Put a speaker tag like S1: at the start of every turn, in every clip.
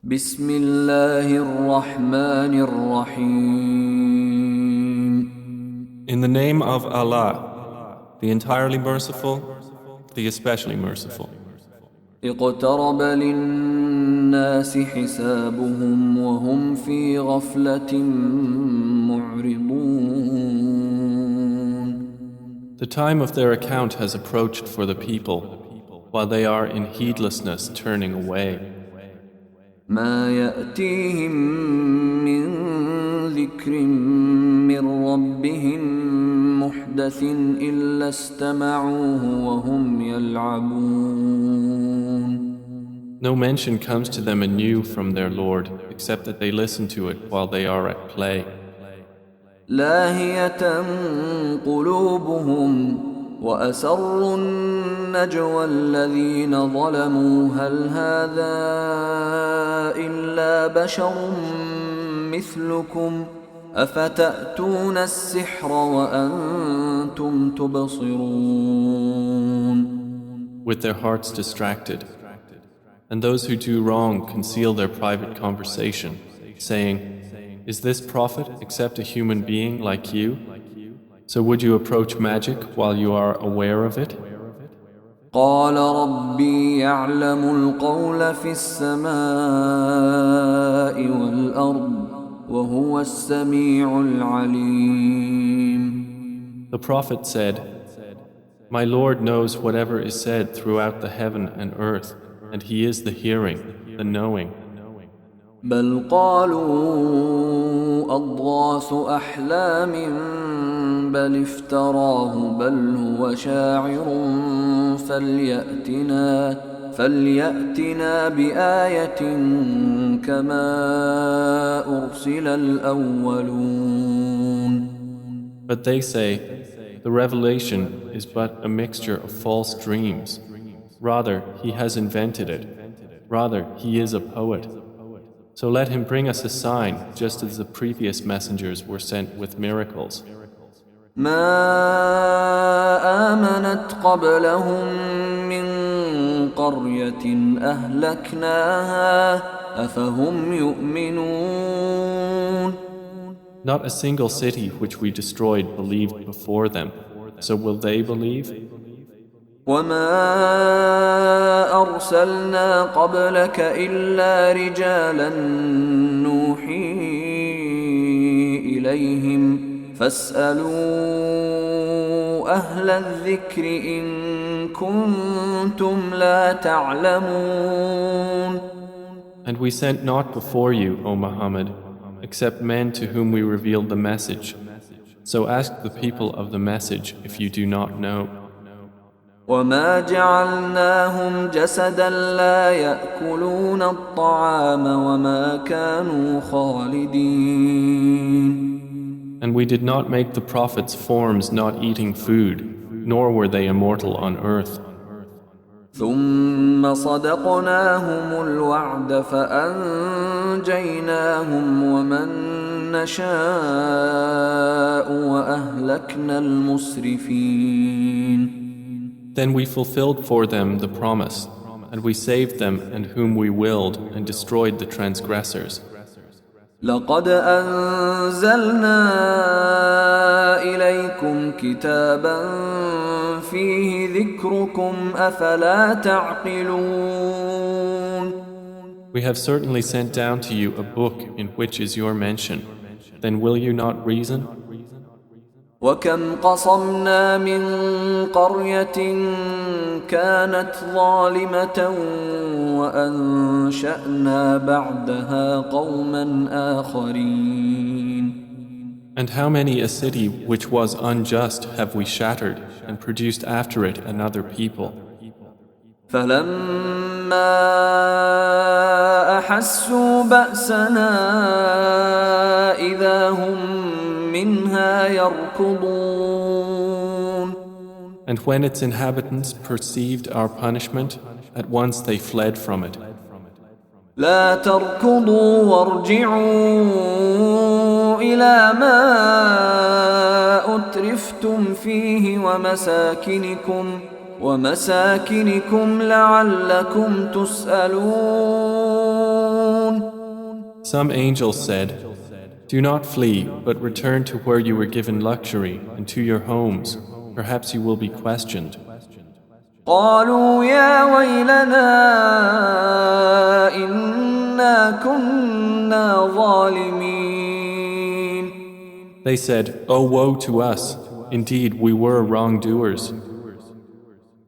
S1: Bismillahir-Rahmanir-Rahim.
S2: In the name of Allah, the entirely merciful, the especially merciful.
S1: اقترب للناس حسابهم وهم في غفلة معرضون.
S2: The time of their account has approached for the people, while they are in heedlessness turning away.
S1: ما يأتيهم من ذكر من ربهم محدث إلا استمعوه وهم يلعبون.
S2: No mention comes to them anew from their Lord, except that they listen to it while they are at play.
S1: لاهية قلوبهم وأسروا النجوى الذين ظلموا هل هذا إلا بشر مثلكم أفتأتون السحر وأنتم تبصرون.
S2: With their hearts distracted. And those who do wrong conceal their private conversation, saying, "Is this prophet except a human being like you? So would you approach magic while you are aware of it?"
S1: قال ربي يعلم القول في السماء والأرض وهو السميع العليم.
S2: The prophet said, "My Lord knows whatever is said throughout the heaven and earth, and He is the hearing, the knowing."
S1: بل قالوا أضغاث أحلام بل افتراه بل هو شاعر فليأتنا بآية كما أرسل الأولون.
S2: But they say, "The revelation is but a mixture of false dreams. Rather, he has invented it. Rather, he is a poet. So let him bring us a sign, just as the previous messengers were sent with miracles."
S1: ما آمنت قبلهم من قرية أهلكناها أفهم يؤمنون.
S2: Not a single city which we destroyed believed before them. So will they believe?
S1: وما أرسلنا قبلك إلا رجالا نوحي إليهم فاسألوا أهل الذكر إن كنتم لا تعلمون.
S2: And we sent not before you, O Muhammad, except men to whom we revealed the message. So ask the people of the message if you do not know.
S1: وما جعلناهم جسدا لا يأكلون الطعام وما كانوا خالدين.
S2: And we did not make the prophets forms not eating food, nor were they immortal on earth.
S1: ثم صدقناهم الوعد فأنجيناهم ومن نشاء وأهلكنا المسرفين.
S2: Then we fulfilled for them the promise, and we saved them and whom we willed and destroyed the transgressors.
S1: لقد أنزلنا إليكم كتابا فيه ذكركم أفلا تعقلون.
S2: We have certainly sent down to you a book in which is your mention. Then will you not reason?
S1: وكم قصمنا من قرية كانت ظالمة وأنشأنا بعدها قوما آخرين.
S2: And how many a city which was unjust have we shattered and produced after it another people?
S1: فلما أحسوا بأسنا إذا هم منها يركضون.
S2: And when its inhabitants perceived our punishment, at once they fled from it.
S1: لا تركضوا وارجعوا إلى ما أترفتم فيه ومساكنكم لعلكم تسألون.
S2: Some angels said, "Do not flee, but return to where you were given luxury and to your homes. Perhaps you will be questioned."
S1: قالوا يا ويلنا إنا كنا ظالمين.
S2: They said, "Oh, woe to us! Indeed, we were wrongdoers."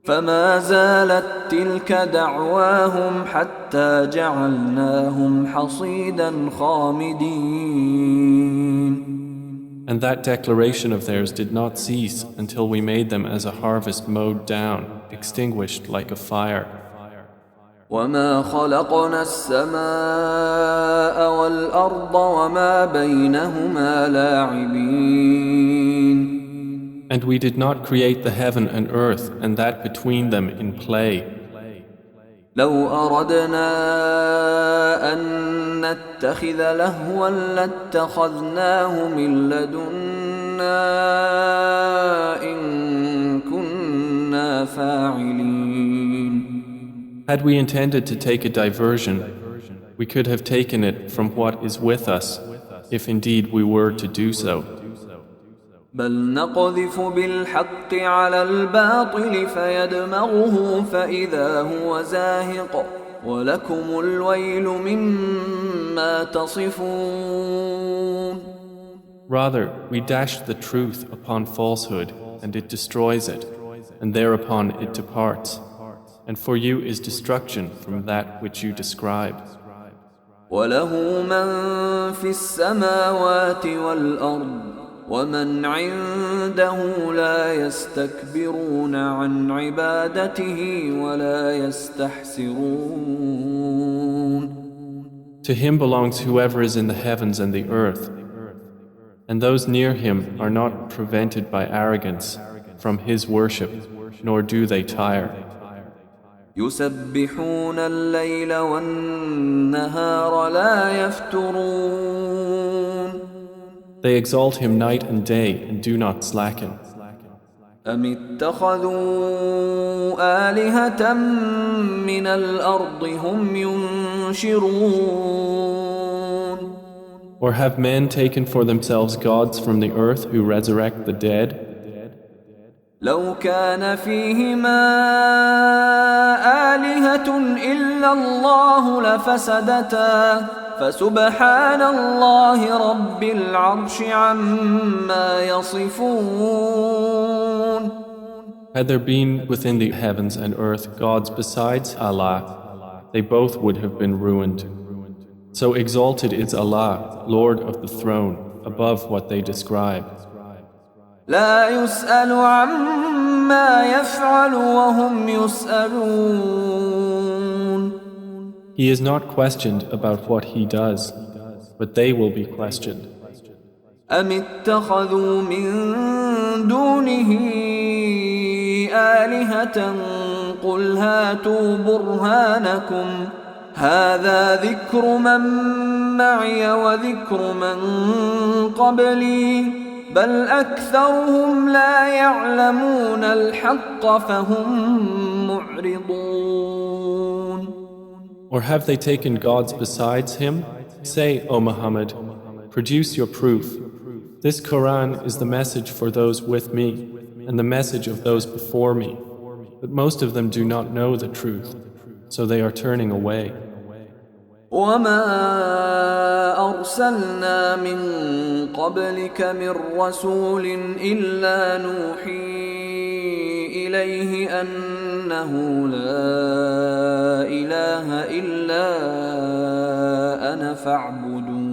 S1: فما زالت تلك دعواهم حتى جعلناهم حصيدا خامدين.
S2: And that declaration of theirs did not cease until we made them as a harvest mowed down, extinguished like a fire.
S1: وما خلقنا السماء والأرض وما بينهما لاعبين.
S2: And we did not create the heaven and earth and that between them in play.
S1: لو أردنا أن نتخذ لهوا لاتخذناه من لدنا إن كنا فاعلين.
S2: Had we intended to take a diversion, we could have taken it from what is with us, if indeed we were to do so.
S1: بل نقذف بالحق على الباطل فيدمغه فإذا هو زاهق ولكم الويل مما تصفون.
S2: Rather, we dash the truth upon falsehood, and it destroys it, and thereupon it departs. And for you is destruction from that which you describe.
S1: وله من في السماوات والأرض ومن عنده لا يستكبرون عن عبادته ولا يستحسرون.
S2: To him belongs whoever is in the heavens and the earth, and those near him are not prevented by arrogance from his worship, nor do they tire.
S1: يسبحون الليل والنهار لا يفترون.
S2: They exalt him night and day and do not slacken.
S1: أم اتخذوا آلهة من الأرض هم ينشرون.
S2: Or have men taken for themselves gods from the earth who resurrect the dead?
S1: لو كان فيهما آلهة إلا الله لفسدتا فسبحان الله رب العرش عما يصفون.
S2: Had there been within the heavens and earth gods besides Allah, they both would have been ruined. So exalted is Allah, Lord of the throne, above what they describe.
S1: لا يسأل عما يفعل وهم يسألون.
S2: He is not questioned about what he does, but they will be questioned.
S1: أم اتخذوا من دونه آلهة قل هاتوا برهانكم هذا ذكر من معي وذكر من قبلي بل أكثرهم لا يعلمون الحق فهم معرضون.
S2: Or have they taken gods besides him? Say, O Muhammad, produce your proof. This Quran is the message for those with me and the message of those before me. But most of them do not know the truth, so they are turning away.
S1: وما أرسلنا من قبلك من رسول إلا نوحي إليه أنه لا إله إلا أنا فاعبدون.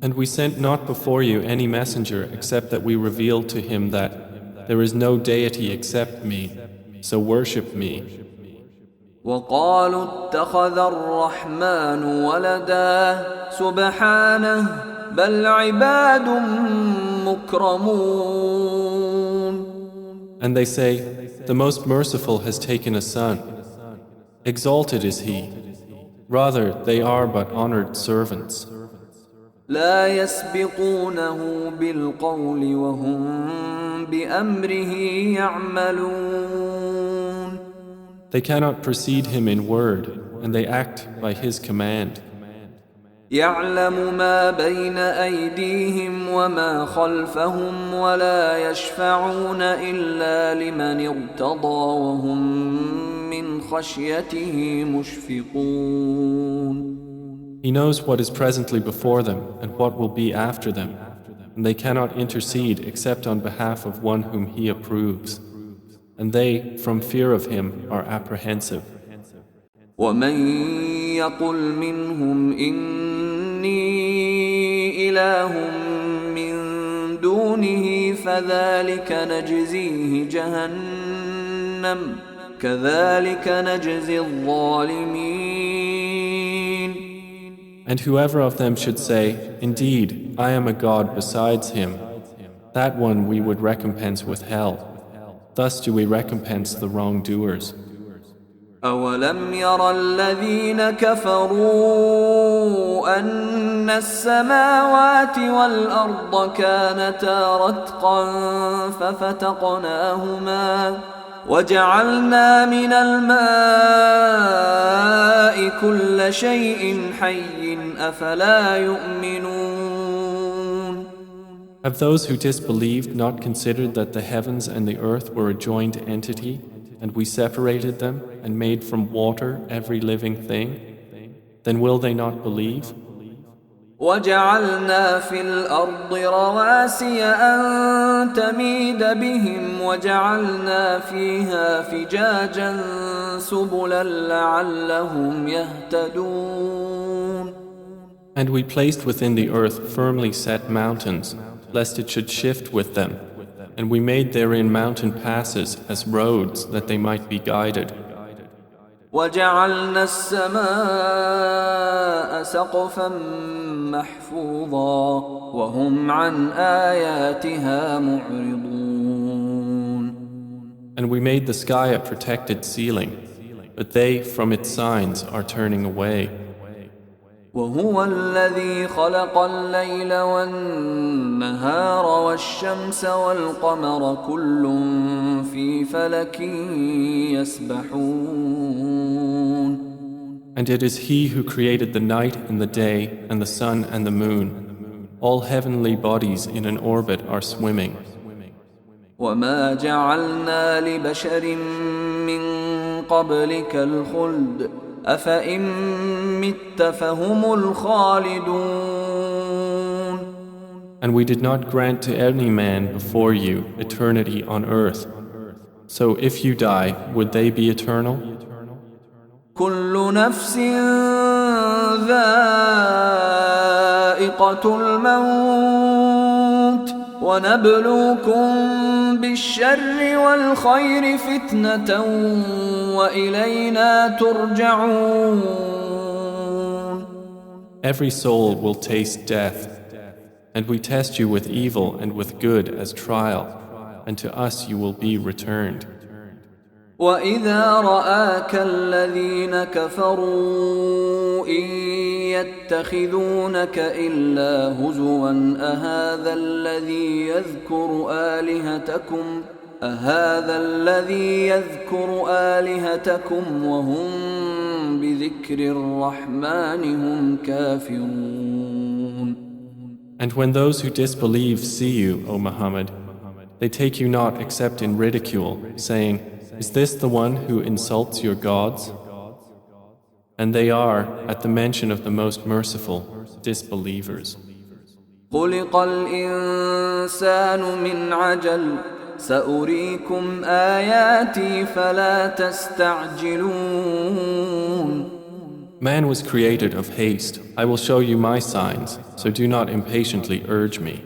S2: And we sent not before you any messenger except that we revealed to him that there is no deity except me, so worship me.
S1: وقالوا اتخذ الرحمن ولدا سبحانه بل عباد مكرمون.
S2: And they say, the Most Merciful has taken a son. Exalted is he. Rather, they are but honored servants.
S1: لا يسبقونه بالقول وهم بأمره يعملون.
S2: They cannot precede him in word, and they act by his command.
S1: يعلم ما بين أيديهم وما خلفهم ولا يشفعون إلا لمن ارتضى وهم من خشيته مشفقون.
S2: He knows what is presently before them and what will be after them, and they cannot intercede except on behalf of one whom He approves, and they, from fear of Him, are apprehensive.
S1: ومن يقل منهم إني إله من دونه فذلك نجزيه جهنم كذلك نجزي الظالمين.
S2: And whoever of them should say, Indeed, I am a God besides Him, that one we would recompense with hell. Thus do we recompense the wrongdoers.
S1: أولم ير الذين كفروا أن السماوات والأرض كانتا رتقا ففتقناهما وجعلنا من الماء كل شيء حي أفلا يؤمنون.
S2: Have those who disbelieved not considered that the heavens and the earth were a joined entity, and we separated them and made from water every living thing? Then will they not believe?
S1: وجعلنا في الأرض رواسي أن تميد بهم وجعلنا فيها فجاجا سبلا لعلهم يهتدون.
S2: And we placed within the earth firmly set mountains, lest it should shift with them, and we made therein mountain passes as roads that they might be guided.
S1: وجعلنا السماء سقفا محفوظا وهم عن آياتها معرضون.
S2: And we made the sky a protected ceiling, but they from its signs are turning away.
S1: وهو الذي خلق الليل والنهار والشمس والقمر كل في فلك يسبحون.
S2: And it is He who created the night and the day and the sun and the moon. All heavenly bodies in an orbit are swimming.
S1: وما جعلنا لبشر من قبلك الخلد أفإن مت فهم الخالدون.
S2: And we did not grant to any man before you eternity on earth. So if you die, would they be eternal?
S1: كل نفس ذائقة الموت ونبلوكم بالشر والخير فتنة وإلينا ترجعون.
S2: Every soul will taste death, and we test you with evil and with good as trial, and to us you will be returned.
S1: وإذا رآك الذين كفروا إن يتخذونك إلا هزوا أهذا الذي يذكر آلهتكم وهم بذكر الرحمن هم كافرون.
S2: And when those who disbelieve see you, O Muhammad, they take you not except in ridicule, saying, Is this the one who insults your gods? And they are, at the mention of the Most Merciful, disbelievers.
S1: خلق الإنسان من عجل سأريكم آياتي فلا تستعجلون.
S2: Man was created of haste. I will show you my signs, so do not impatiently urge me.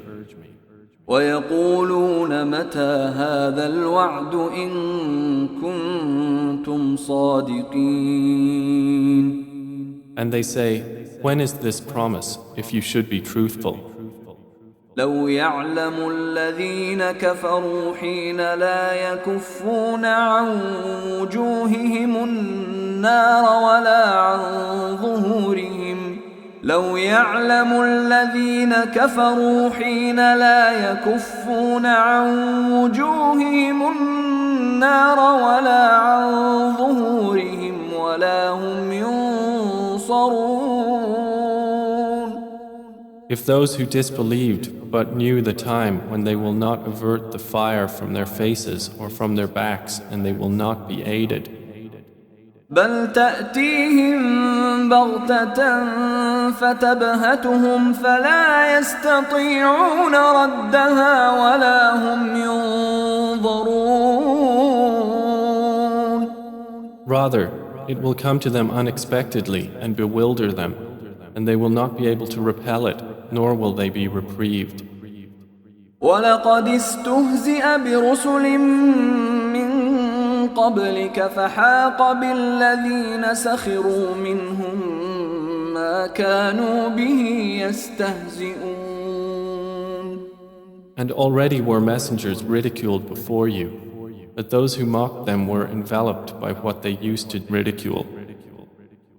S1: ويقولون متى هذا الوعد إن كنتم صادقين.
S2: And they say, When is this promise, if you should be truthful?
S1: لو يعلم الذين كفروا حين لا يكفون عن وجوههم النار ولا عن ظهورهم لو يعلم الذين كفروا حين لا يكفون عن وجوههم النار ولا عن ظهورهم ولا هم ينصرون.
S2: If those who disbelieved but knew the time when they will not avert the fire from their faces or from their backs and they will not be aided.
S1: بل تأتيهم بغتة فتبهتهم فلا يستطيعون ردها ولا هم ينظرون.
S2: Rather, it will come to them unexpectedly and bewilder them, and they will not be able to repel it, nor will they be reprieved.
S1: وَلَقَدِ اسْتُهْزِئَ بِرُسُلٍ مِّن قَبْلِكَ فَحَاقَ بِالَّذِينَ سَخِرُوا مِنْهُم مَّا كَانُوا بِهِ يَسْتَهْزِئُونَ.
S2: And already were messengers ridiculed before you, but those who mocked them were enveloped by what they used to ridicule.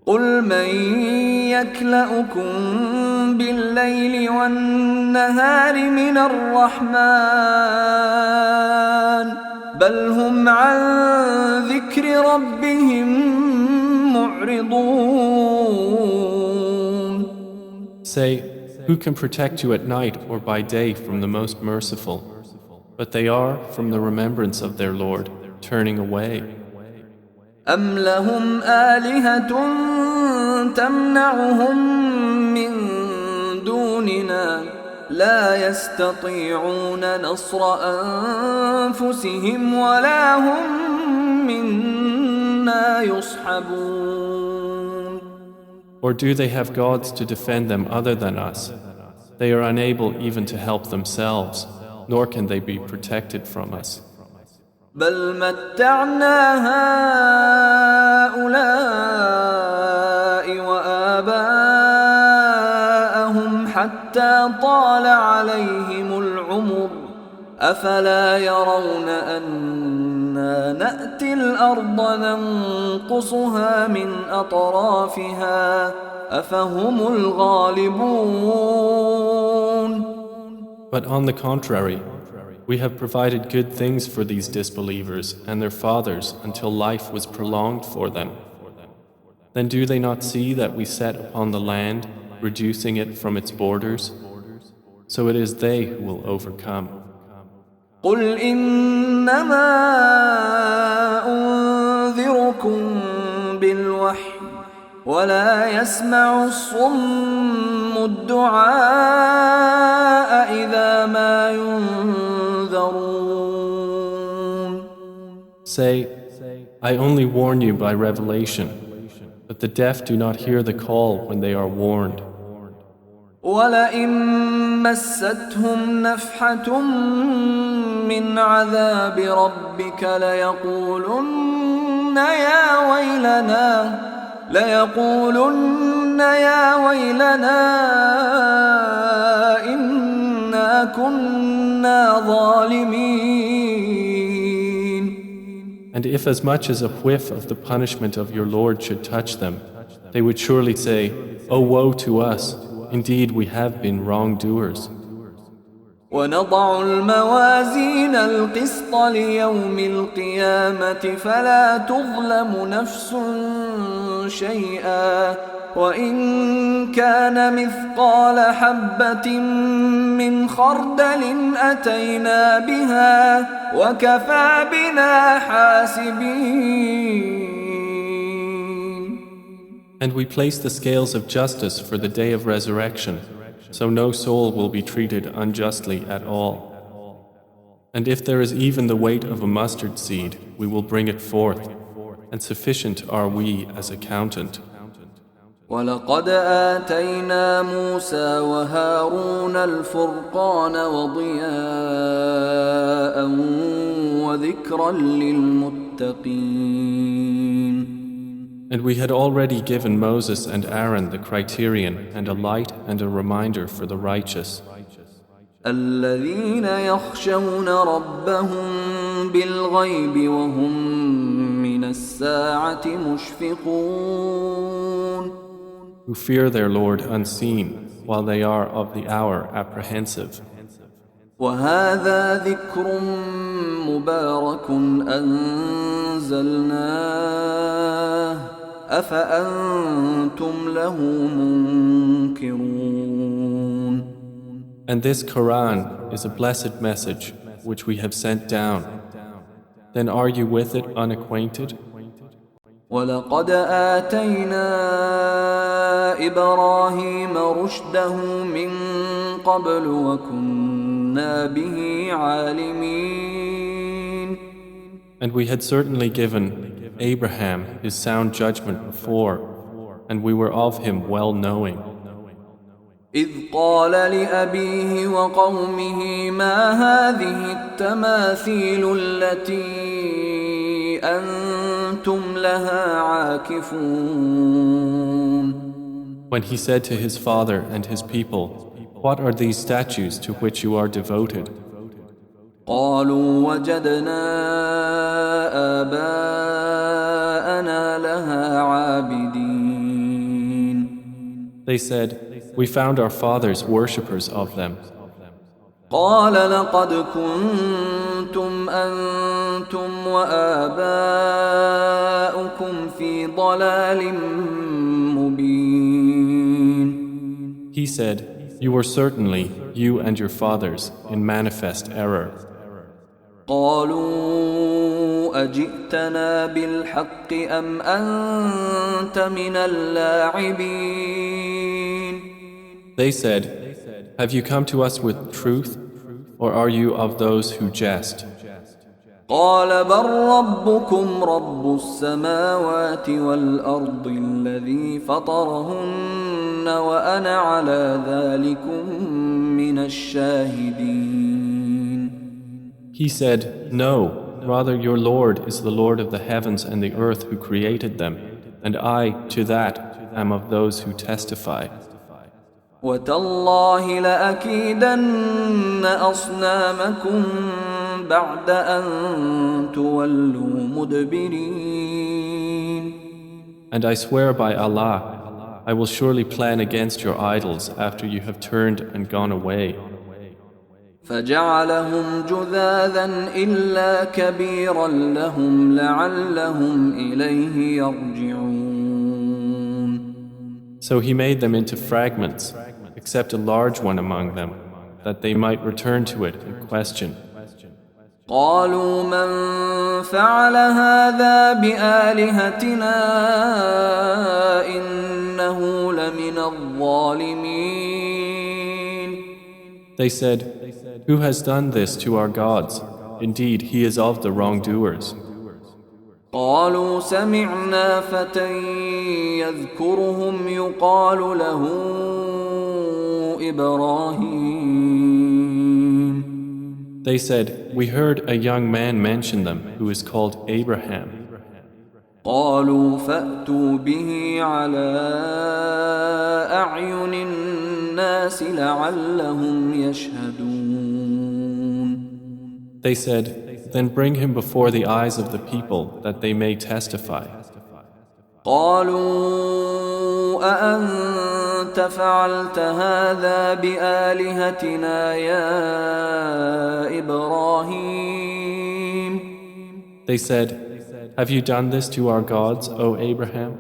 S1: قُلْ مَن يَكْلَؤُكُم بِاللَّيْلِ وَالنَّهَارِ مِنَ الرَّحْمَنِ بَلْ هُمْ عَن ذِكْرِ رَبِّهِم مُّعْرِضُونَ.
S2: Say, who can protect you at night or by day from the most merciful? But they are, from the remembrance of their Lord, turning away.
S1: أَمْ لَهُمْ آلِهَةٌ تَمْنَعُهُم مِّن دُونِنَا لَا يَسْتَطِيعُونَ نَصْرَ أَنفُسِهِمْ وَلَا هُم مِّنَّا يُصْحَبُونَ.
S2: Or do they have gods to defend them other than us? They are unable even to help themselves, nor can they be protected from us.
S1: بل متعنا هؤلاء وآباءهم حتى طال عليهم العمر أفلا يرون أنا نأتي الأرض ننقصها من أطرافها أفهم الغالبون.
S2: But on the contrary, we have provided good things for these disbelievers and their fathers until life was prolonged for them. Then do they not see that we set upon the land, reducing it from its borders? So it is they who will overcome.
S1: قُلْ إِنَّمَا أُنذِرُكُم بِالْوَحْيِ وَلَا يَسْمَعُ الصُّمُّ الدُّعَاءَ إِذَا مَا يُنذَرُونَ.
S2: Say, I only warn you by revelation, but the deaf do not hear the call when they are warned.
S1: وَلَئِن مَّسَّتْهُمْ نَفْحَةٌ مِّنْ عَذَابِ رَبِّكَ لَيَقُولُنَّ يَا وَيْلَنَا إِنَّا كُنَّا ظَالِمِينَ.
S2: And if as much as a whiff of the punishment of your Lord should touch them, they would surely say, "Oh, woe to us! Indeed, we have been wrongdoers."
S1: وَنَضَعُ الْمَوَازِينَ الْقِسْطَ لِيَوْمِ الْقِيَامَةِ فَلَا تُظْلَمُ نَفْسٌ شَيْئًا وَإِن كَانَ مِثْقَالَ حَبَّةٍ مِّنْ خَرْدَلٍ أَتَيْنَا بِهَا وَكَفَى بِنَا حَاسِبِينَ.
S2: And we place the scales of justice for the day of resurrection, so no soul will be treated unjustly at all. And if there is even the weight of a mustard seed, we will bring it forth, and sufficient are we as accountant.
S1: وَلَقَدْ آتَيْنَا مُوسَى وَهَارُونَ الْفُرْقَانَ وَضِيَاءً وَذِكْرًا لِلْمُتَّقِينَ.
S2: And we had already given Moses and Aaron the criterion and a light and a reminder for the righteous.
S1: الَّذِينَ يَخْشَوْنَ رَبَّهُم بِالْغَيْبِ وَهُم مِّنَ السَّاعَةِ مُشْفِقُونَ.
S2: Who fear their Lord unseen, while they are of the hour apprehensive.
S1: وَهَذَا ذِكْرٌ مُبَارَكٌ أَنزَلْنَاهُ أَفَأَنْتُمْ لَهُ مُنْكِرُونَ.
S2: And this Quran is a blessed message which we have sent down. Then are you with it unacquainted?
S1: وَلَقَدْ آتَيْنَا إِبْرَاهِيمَ رُشْدَهُ مِنْ قَبْلُ وَكُنَّا بِهِ عَالِمِينَ.
S2: And we had certainly given Abraham his sound judgment before, and we were of him well knowing.
S1: إِذْ قَالَ لِأَبِيهِ وَقَوْمِهِ مَا هَذِهِ التَّمَاثِيلُ الَّتِي أَنْتُمْ لَهَا عَاكِفُونَ.
S2: When he said to his father and his people, "What are these statues to which you are devoted?"
S1: قَالُوا وَجَدْنَا آبَاءَنَا لَهَا عَابِدِينَ.
S2: They said, "We found our fathers worshippers of them."
S1: قال لقد كنتم أنتم وآباؤكم في ضلال مبين.
S2: He said, "You were certainly, you and your fathers, in manifest error."
S1: قالوا أجئتنا بالحق أم أنت من اللاعبين.
S2: They said, "Have you come to us with truth, or are you of those who jest?"
S1: قال بل ربكم رب السماوات والأرض الذي فطرهن وأنا على ذلكم من الشاهدين.
S2: He said, "No, rather your Lord is the Lord of the heavens and the earth who created them, and I, to that, am of those who testify."
S1: وتالله لأكيدن أصنامكم بعد أن تولوا مدبرين.
S2: And I swear by Allah, I will surely plan against your idols after you have turned and gone away.
S1: فجعلهم جذاذا إلا كبيرا لهم لعلهم إليه يرجعون.
S2: So he made them into fragments, except a large one among them, that they might return to it and question.
S1: قالوا من فعل هذا بآلهتنا إنه لمن الظالمين.
S2: They said, "Who has done this to our gods? Indeed, he is of the wrongdoers."
S1: قالوا سمعنا فتى يذكرهم يقال له إبراهيم.
S2: They said, "We heard a young man mention them who is called Abraham."
S1: قالوا فأتوا به على أعين الناس لعلهم يشهدون.
S2: They said, "Then bring him before the eyes of the people that they may testify."
S1: قالوا أأنت فعلت هذا بآلهتنا يا إبراهيم.
S2: They said, "Have you done this to our gods, O Abraham?"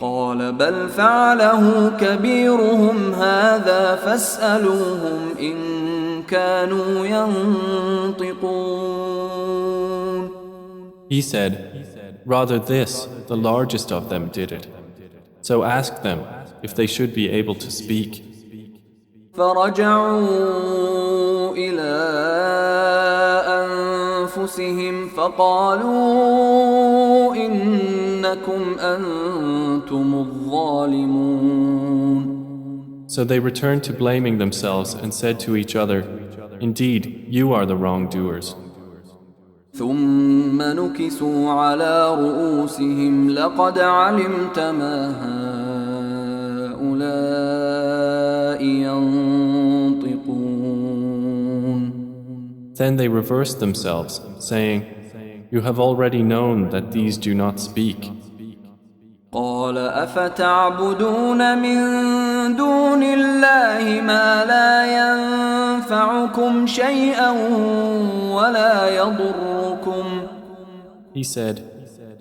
S1: قال بل فعله كبيرهم هذا فاسألوهم إن كانوا ينطقون.
S2: He said, "Rather this, the largest of them did it. So ask them if they should be able to speak."
S1: فرجعوا إلى أنفسهم فقالوا إنكم أنتم الظالمون.
S2: So they returned to blaming themselves and said to each other, "Indeed, you are the wrongdoers."
S1: ثم نكسوا على رؤوسهم لقد علمت ما هؤلاء ينطقون.
S2: Then they reversed themselves, saying, "You have already known that these do not speak."
S1: قال أفتعبدون من دون الله ما لا ينفعكم شيئا ولا يضركم.
S2: He said,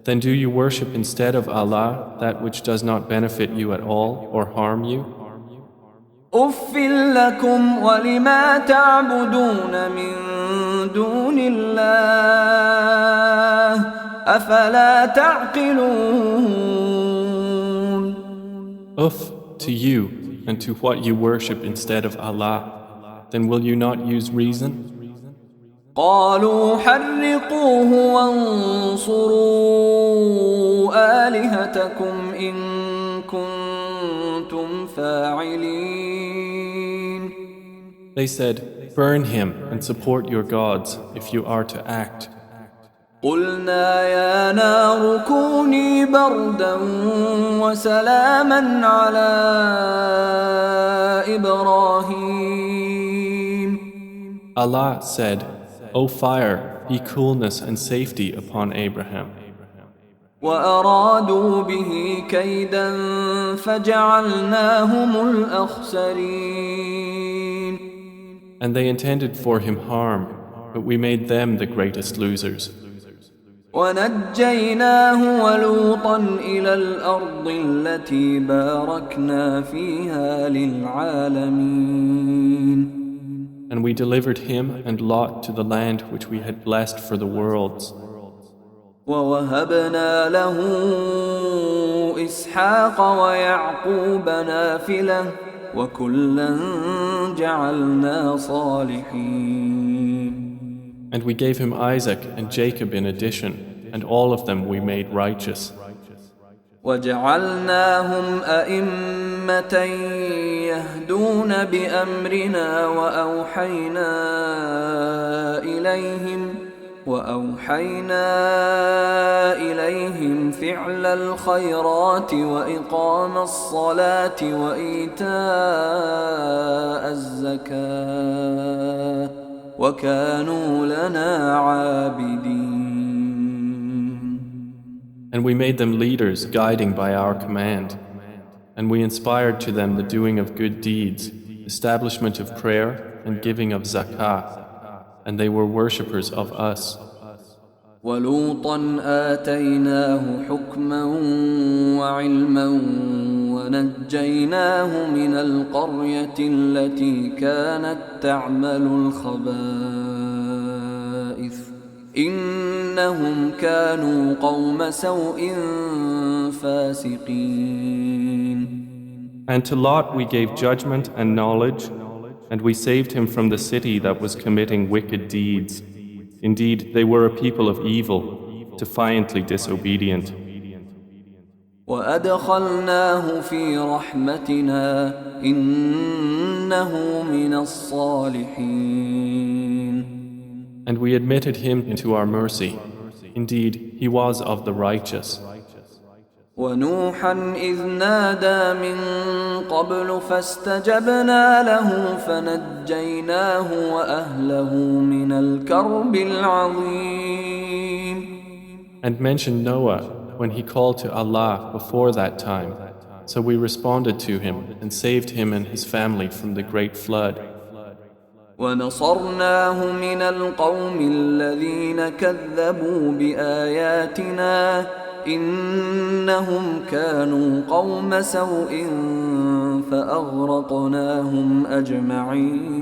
S2: "Then do you worship instead of Allah that which does not benefit you at all or harm you?"
S1: أف لكم ولما تعبدون من دون الله أفلا تعقلون.
S2: Uff to you and to what you worship instead of Allah. Then will you not use reason?
S1: قالوا حرقوه وانصروا آلهتكم إن كنتم فاعلين.
S2: They said, burn him and support your gods if you are to act.
S1: قلنا يا نار كوني بردا وسلاما على إبراهيم.
S2: Allah said, O fire, be coolness and safety upon Abraham.
S1: وأرادوا به كيدا فجعلناهم الأخسرين.
S2: And they intended for him harm, but we made them the greatest losers.
S1: ونجيناه ولوطا إلى الأرض التي باركنا فيها للعالمين.
S2: And we delivered him and Lot to the land which we had blessed for the worlds.
S1: ووهبنا له إسحاق ويعقوب نافلة وكلا جعلنا صالحين.
S2: And we gave him Isaac and Jacob in addition, and all of them we made righteous.
S1: وجعلناهم أئمة يهدون بأمرنا وأوحينا إليهم فعل الخيرات وإقام الصلاة وإيتاء الزكاة وكانوا لنا عابدين.
S2: And we made them leaders guiding by our command. And we inspired to them the doing of good deeds, establishment of prayer and giving of zakah. And they were worshippers of us.
S1: ولوطا آتيناه حكما وعلما ونجيناه من القرية التي كانت تعمل الخبائث إنهم كانوا قوم سوء فاسقين.
S2: And to Lot we gave judgment and knowledge, and we saved him from the city that was committing wicked deeds. Indeed, they were a people of evil, defiantly disobedient.
S1: وأدخلناه في رحمتنا إنه من الصالحين.
S2: And we admitted him into our mercy. Indeed, he was of the righteous.
S1: ونوحا إذ نادى من قبل فاستجبنا له فنجيناه وأهله من الكرب العظيم.
S2: And mention Noah when he called to Allah before that time. So we responded to him and saved him and his family from the great flood.
S1: ونصرناه من القوم الذين كذبوا بآياتنا إنهم كانوا قوم سوء فأغرقناهم أجمعين.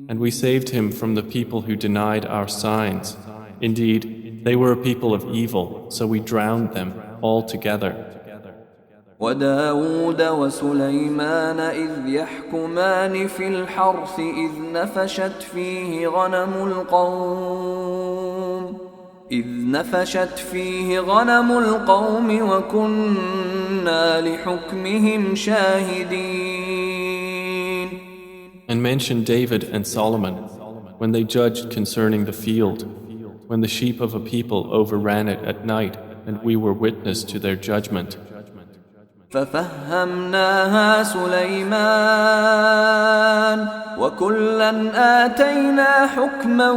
S2: And we saved him from the people who denied our signs. Indeed, they were a people of evil, so we drowned them all together.
S1: وداود وسليمان إذ يحكمان في الحرث إذ نفشت فيه غنم القوم وكنا لحكمهم شاهدين.
S2: And mention David and Solomon when they judged concerning the field, when the sheep of a people overran it at night, and we were witness to their judgment.
S1: ففهمناها سليمان وكلا آتينا حكما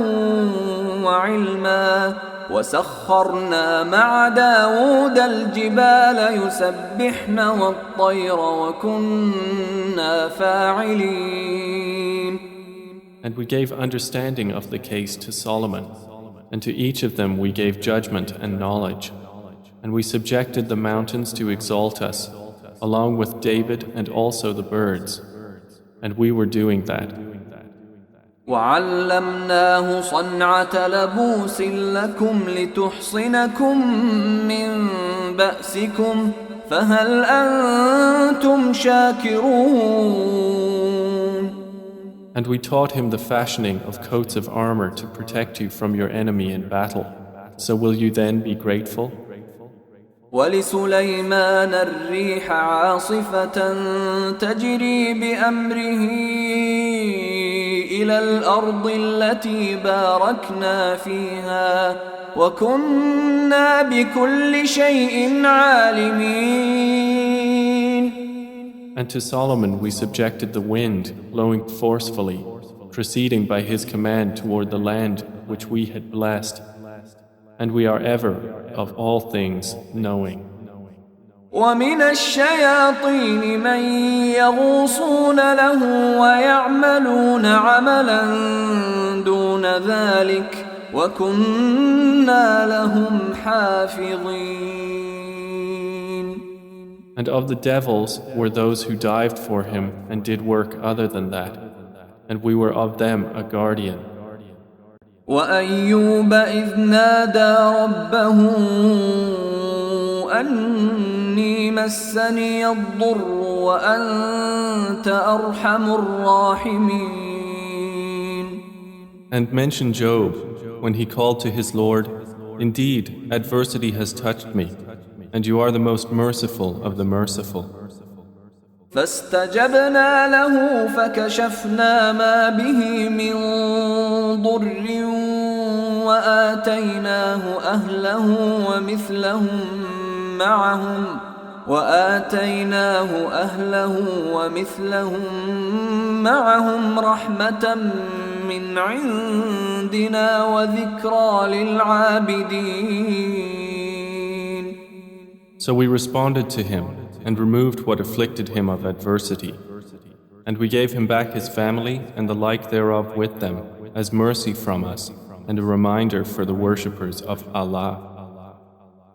S1: وعلما وسخرنا مع داود الجبال يسبحن والطير وكنا فاعلين.
S2: And we gave understanding of the case to Solomon, and to each of them we gave judgment and knowledge. And we subjected the mountains to exalt us, along with David and also the birds. And we were doing that.
S1: وعلمناه صنعة لبوس لكم لتحصنكم من بأسكم فهل أنتم شاكرون.
S2: And we taught him the fashioning of coats of armor to protect you from your enemy in battle. So will you then be grateful?
S1: ولسليمان الريح عاصفة تجري بأمره إلى الأرض التي باركنا فيها وكنا بكل شيء عالمين.
S2: And to Solomon we subjected the wind, blowing forcefully, proceeding by his command toward the land which we had blessed. And we are ever, of all things, knowing.
S1: ومن الشياطين من يغوصون له ويعملون عملا دون ذلك وكنا لهم حافظين.
S2: And of the devils were those who dived for him and did work other than that, and we were of them a guardian.
S1: وأيوب إذ نادى ربه أني مسني الضر وأنت أرحم الراحمين.
S2: And mention Job when he called to his Lord, "Indeed, adversity has touched me, and you are the most merciful of the merciful."
S1: فاستجبنا له فكشفنا ما به من ضر وآتيناه أهله ومثلهم معهم رحمة من عندنا وذكرى للعابدين.
S2: So we responded to him and removed what afflicted him of adversity. And we gave him back his family and the like thereof with them, as mercy from us, and a reminder for the worshippers of Allah.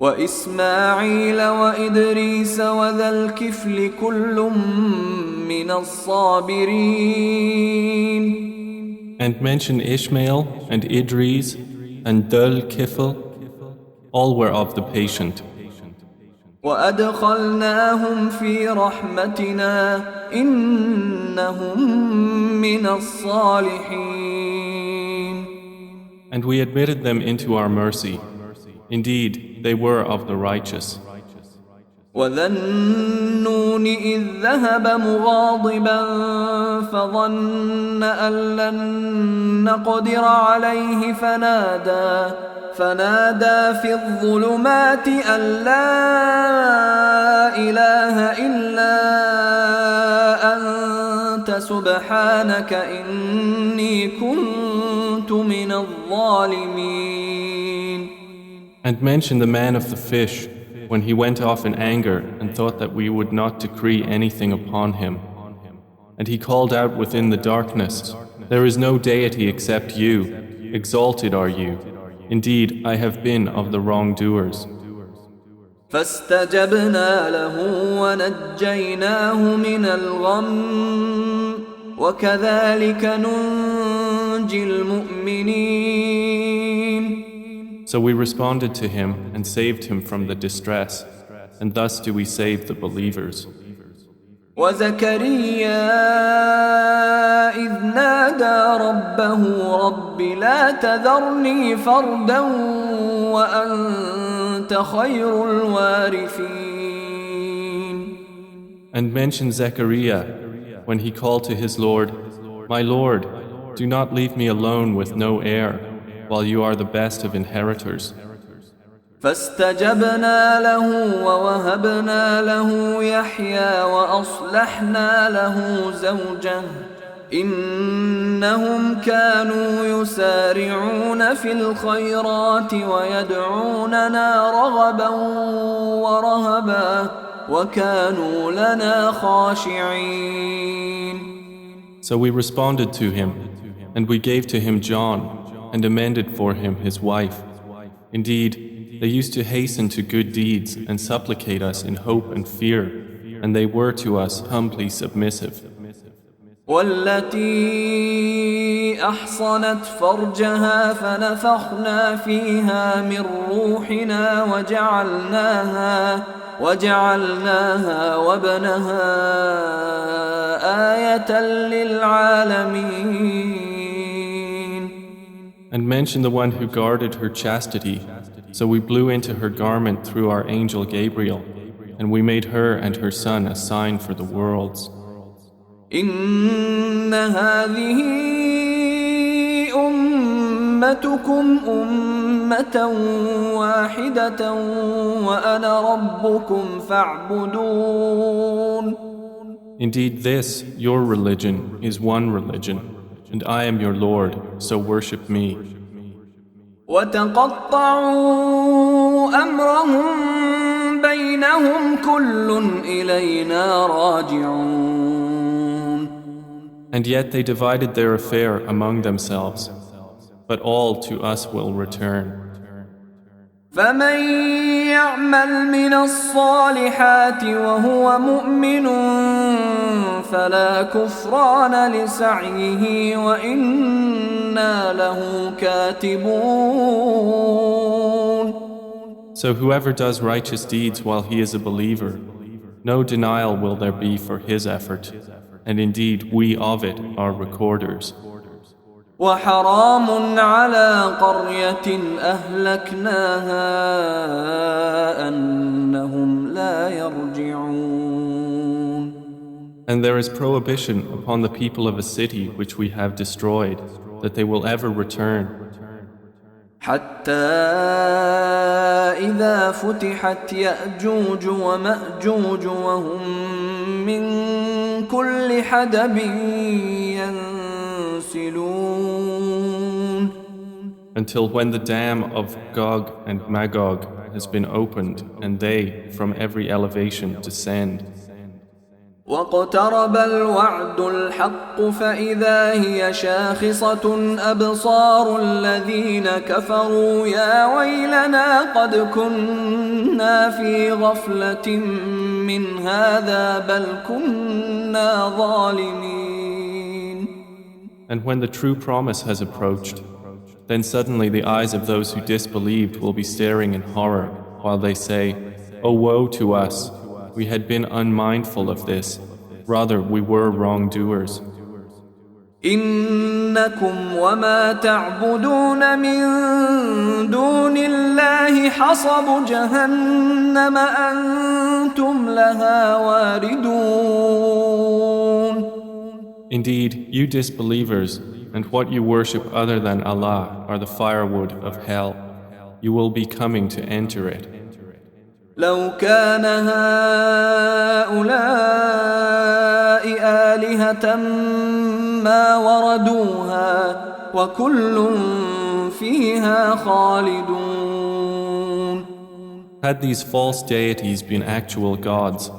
S1: وإسماعيل وإدريس وذا الكفل كل من الصابرين.
S2: And mention Ishmael and Idris and Dhul-Kifl, all were of the patient.
S1: وأدخلناهم في رحمتنا إنهم من الصالحين.
S2: And we admitted them into our mercy. Indeed, they were of the righteous.
S1: وذا النون إذ ذهب مغاضبا فظن أن لن نقدر عليه فنادى في الظلمات أن لا إله إلا أنت سبحانك إني كنت من الظالمين.
S2: And mention the man of the fish when he went off in anger and thought that we would not decree anything upon him. And he called out within the darkness, "There is no deity except you. Exalted are you. Indeed, I have been of the wrongdoers."
S1: فاستجبنا له ونجيناه من الغم وكذلك ننجي المؤمنين.
S2: So we responded to him and saved him from the distress, and thus do we save the believers.
S1: وزكريا إذ نادى ربه رب لا تذرني فردا وأنت خير الوارثين.
S2: And mention Zechariah when he called to his Lord, "My Lord, do not leave me alone with no heir, while you are the best of inheritors."
S1: فاستجبنا له ووهبنا له يحيى وأصلحنا له زوجه إنهم كانوا يسارعون في الخيرات ويدعوننا رغبا ورهبا وكانوا لنا خاشعين.
S2: So we responded to him, and we gave to him John, and amended for him his wife. Indeed, they used to hasten to good deeds and supplicate us in hope and fear, and they were to us humbly submissive.
S1: والتي أحصنت فرجها فنفخنا فيها من روحنا وجعلناها وابنها آية للعالمين.
S2: And mention the one who guarded her chastity. So we blew into her garment through our angel Gabriel, and we made her and her son a sign for the worlds.
S1: إن هذه أمتكم أمة واحدة وأنا ربكم فاعبدون. Indeed,
S2: this, your religion, is one religion, and I am your Lord, so worship me.
S1: وتقطعوا أمرهم بينهم كل إلينا راجعون.
S2: And yet they divided their affair among themselves, but all to us will return.
S1: فمن يعمل من الصالحات وهو مؤمن فلا كفران لسعيه وإنا له كاتبون.
S2: So whoever does righteous deeds while he is a believer, no denial will there be for his effort, and indeed we of it are recorders.
S1: وحرام على قرية أهلكناها أنهم لا يرجعون.
S2: And there is prohibition upon the people of a city which we have destroyed, that they will ever return.
S1: حتى إذا فتحت يأجوج ومأجوج وهم من كل حدب ينسلون.
S2: Until when the dam of Gog and Magog has been opened and they from every elevation descend.
S1: واقترب الوعد الحق فإذا هي شاخصة أبصار الذين كفروا يا ويلنا قد كنا في غفلة من هذا بل كنا ظالمين.
S2: And when the true promise has approached, then suddenly the eyes of those who disbelieved will be staring in horror while they say, "Oh woe to us! We had been unmindful of this. Rather, we were wrongdoers."
S1: إنكم وما تعبدون من دون الله حصب جهنم أنتم لها واردون.
S2: Indeed, you disbelievers and what you worship other than Allah are the firewood of hell. You will be coming to enter it.
S1: لو كان هؤلاء آلهة ما وردوها وكل فيها خالدون.
S2: Had these false deities been actual gods,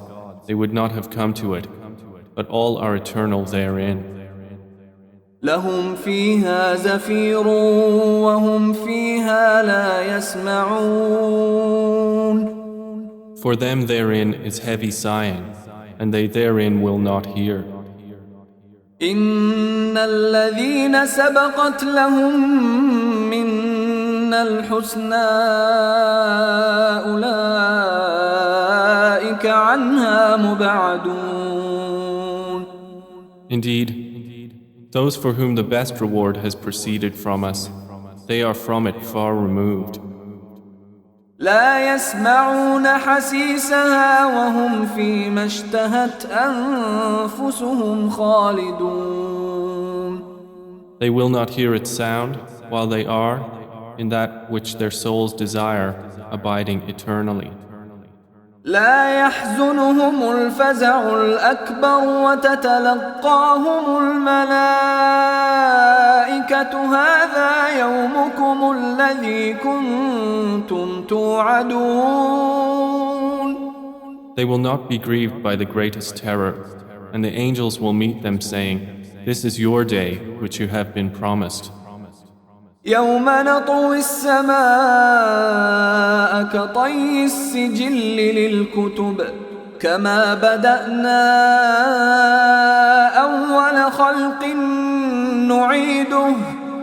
S2: they would not have come to it, but all are eternal therein.
S1: لهم فيها زفير وهم فيها لا يسمعون.
S2: For them therein is heavy sighing, and they therein will not hear.
S1: إن الذين سبقت لهم منا الحسنى أولئك عنها مبعدون.
S2: Indeed, those for whom the best reward has proceeded from us, they are from it far removed.
S1: لا يسمعون حسيسها وهم فيما اشتهت أنفسهم خالدون.
S2: They will not hear its sound while they are in that which their souls desire, abiding eternally.
S1: لا يحزنهم الفزع الأكبر وتتلقاهم الملائكة هذا يومكم الذي كنتم توعدون.
S2: They will not be grieved by the greatest terror, and the angels will meet them saying, "This is your day which you have been promised."
S1: يوم نطوي السماء كطي السجل للكتب كما بدأنا أول خلق نعيده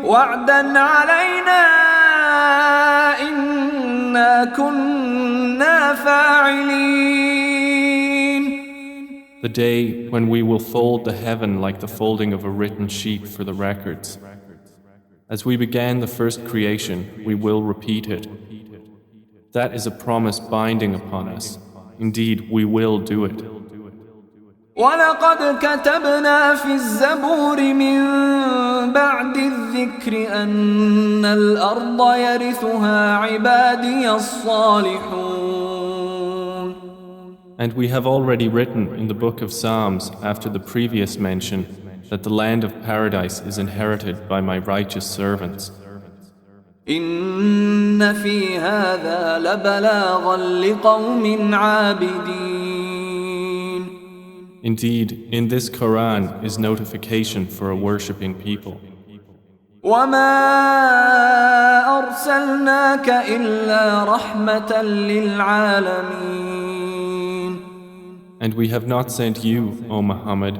S1: وعدا علينا إنا كنا فاعلين.
S2: The day when we will fold the heaven like the folding of a written sheet for the records. As we began the first creation, we will repeat it. That is a promise binding upon us. Indeed, we will do it.
S1: وَلَقَدْ كَتَبْنَا فِي الزَّبُورِ مِن بَعْدِ الذِّكْرِ أَنَّ الْأَرْضَ يَرِثُهَا عِبَادِيَ الصَّالِحُونَ.
S2: And we have already written in the book of Psalms after the previous mention that the land of paradise is inherited by my righteous servants.
S1: إِنَّ فِي هَذَا لَبَلَاغًا لِقَوْمٍ عَابِدِينَ.
S2: Indeed, in this Quran is notification for a worshipping people.
S1: وَمَا أَرْسَلْنَاكَ إِلَّا رَحْمَةً لِلْعَالَمِينَ.
S2: And we have not sent you, O Muhammad,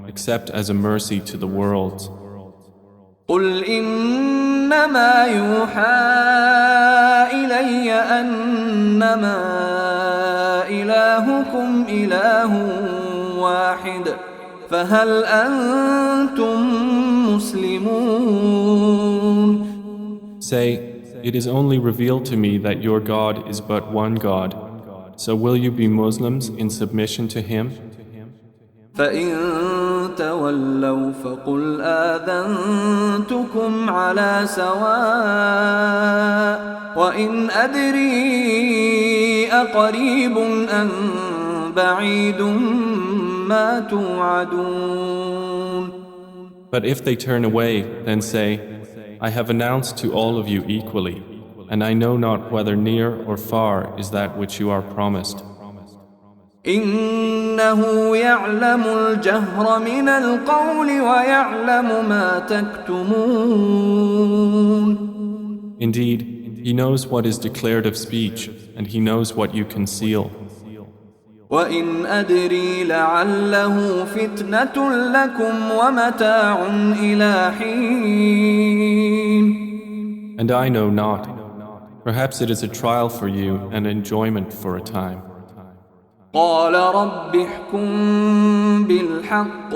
S2: except as a mercy to the worlds.
S1: قُلْ إِنَّمَا يُوحَى إِلَيَّ أَنَّمَا إِلَٰهُكُمْ إِلَٰهٌ واحد فهل أنتم مسلمون.
S2: Say, it is only revealed to me that your God is but one God. So will you be Muslims in submission to Him?
S1: فإن تولوا فقل آذنتكم على سواء وإن أدري أقريب أم بعيد ما توعدون.
S2: But if they turn away, then say, I have announced to all of you equally, and I know not whether near or far is that which you are promised.
S1: إنه يعلم الجهر من القول ويعلم ما تكتمون.
S2: Indeed, He knows what is declared of speech, and He knows what you conceal.
S1: وإن أدري لعله فتنة لكم ومتاع إلى حين.
S2: And I know not. Perhaps it is a trial for you and enjoyment for a time.
S1: قال رب احكم بالحق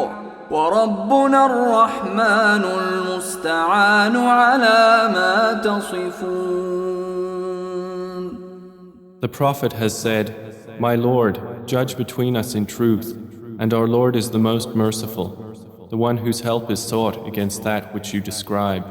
S1: وربنا الرحمن المستعان على ما تصفون.
S2: The Prophet has said, My Lord, judge between us in truth, and our Lord is the most merciful, the one whose help is sought against that which you describe.